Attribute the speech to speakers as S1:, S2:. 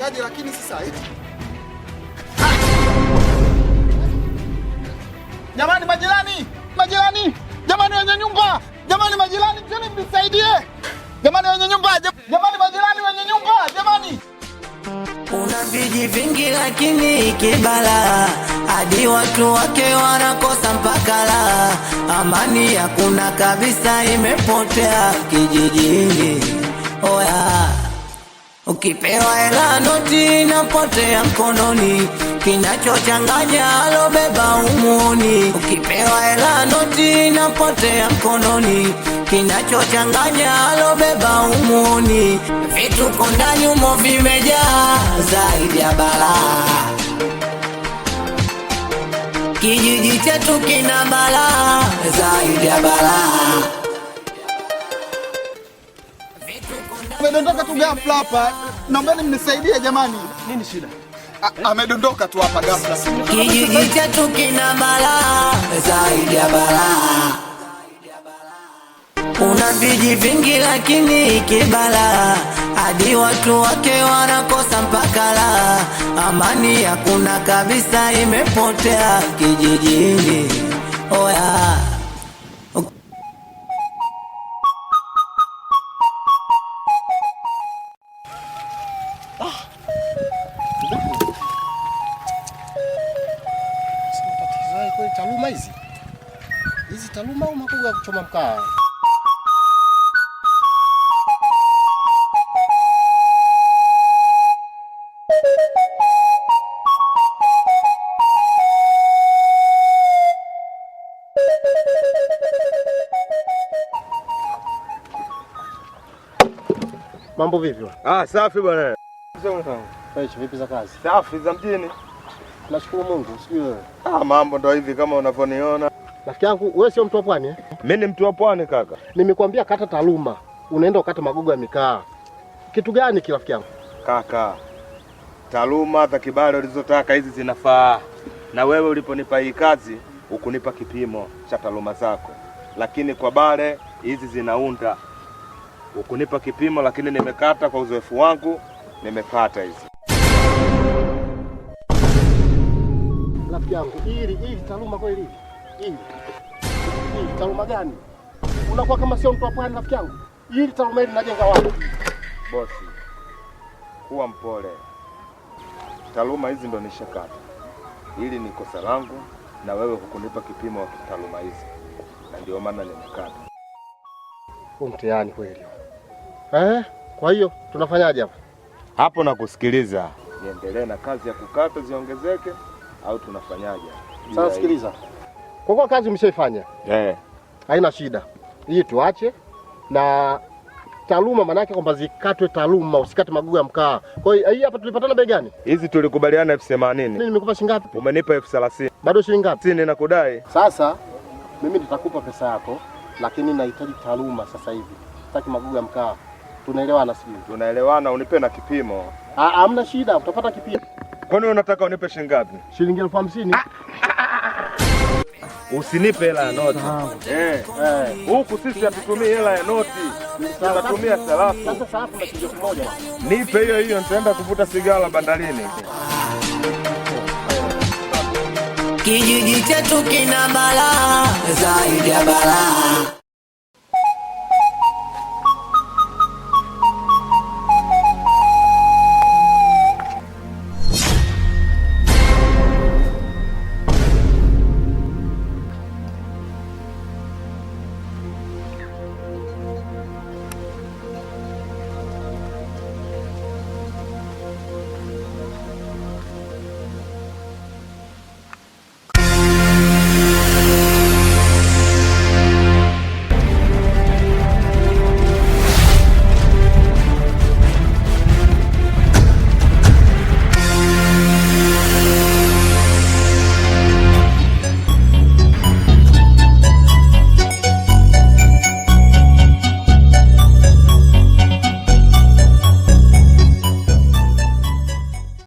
S1: Kaja lakini sasa hivi. Jamani majirani! Majirani! Jamani wenye nyumba! Jamani majirani, njoni mnisaidie! Jamani wenye nyumba! Jamani majirani wenye nyumba! Jamani!
S2: Una viji vingi lakini kibala, hadi watu wake wanakosa mpaka la. Amani hakuna kabisa, imepotea kijijini. Oya, ukipewa hela noti inapotea mkononi, kinachochanganya alobeba umuni. Ukipewa hela noti inapotea mkononi, kinachochanganya alobeba umuni. Vitu kondani umo vimejaa zaidi ya balaa, kijiji chetu kina balaa zaidi ya balaa.
S1: Amedondoka tu ghafla hapa. Naombeni mnisaidie jamani.
S3: Nini shida?
S1: Amedondoka tu hapa ghafla.
S2: Kijiji chetu kina balaa zaidi ya balaa. Una viji vingi lakini kibala, hadi watu wake wanakosa mpaka la. Amani hakuna kabisa, imepotea kijijini. Oya,
S3: Taluma hizi taluma au makuga kuchoma mkaa? Mambo vipi?
S4: Safi bwana.
S3: Vipi za kazi?
S4: Safi za mjini.
S3: Nashukuru Mungu, sijui wewe.
S4: Mambo ndo hivi kama unavyoniona.
S3: Rafiki yangu, wewe sio mtu wa pwani eh?
S4: Mimi ni mtu wa pwani kaka.
S3: Nimekwambia kata Taluma, unaenda ukata magogo ya mikaa. Kitu gani ki rafiki yangu?
S4: Kaka, taluma za kibali ulizotaka hizi zinafaa. Na wewe uliponipa hii kazi, ukunipa kipimo cha taluma zako. Lakini kwa bale hizi zinaunda. Ukunipa kipimo lakini nimekata kwa uzoefu wangu, nimepata hizi.
S3: Rafiki yangu, hili taluma kweli hili? Hili taluma gani? Unakuwa kama sio mtu wa pwani rafiki yangu. Hili taluma hili linajenga wapi?
S4: Bosi, kuwa mpole. Taluma hizi ndo nishakata. Hili ni kosa langu na wewe hukunipa kipimo wa taluma hizi. Na ndio maana nimekata.
S3: Mtihani kweli. Kwa hiyo tunafanyaje hapa?
S4: Hapo na kusikiliza. Niendelee na kazi ya kukata ziongezeke au tunafanyaje?
S3: Sasa sikiliza. Kwa kuwa kazi umeshaifanya. Haina shida. Hii tuache na taluma, manake kwamba zikatwe taluma, usikate magugu ya mkaa. Kwa hiyo hii hapa tulipatana bei gani?
S4: Hizi tulikubaliana 80,000.
S3: Mimi nimekupa shilingi ngapi?
S4: Umenipa 30,000.
S3: Bado shilingi ngapi?
S4: 60 nakudai.
S3: Sasa mimi nitakupa pesa yako, lakini nahitaji taluma sasa hivi. Sitaki magugu ya mkaa. Tunaelewana sivyo?
S4: Tunaelewana, unipe na kipimo.
S3: Hamna shida, utapata kipimo.
S4: Kwani unataka unipe shilingi ngapi?
S3: Shilingi 50,000.
S4: Usinipe hela ya noti. Huku sisi hatutumii hela ya noti. Tunatumia sarafu.
S3: Sasa sarafu na shilingi 1,000.
S4: Nipe hiyo, nitaenda kuvuta sigara bandarini.
S2: kijiji chetu kina balaa zaidi ya balaa.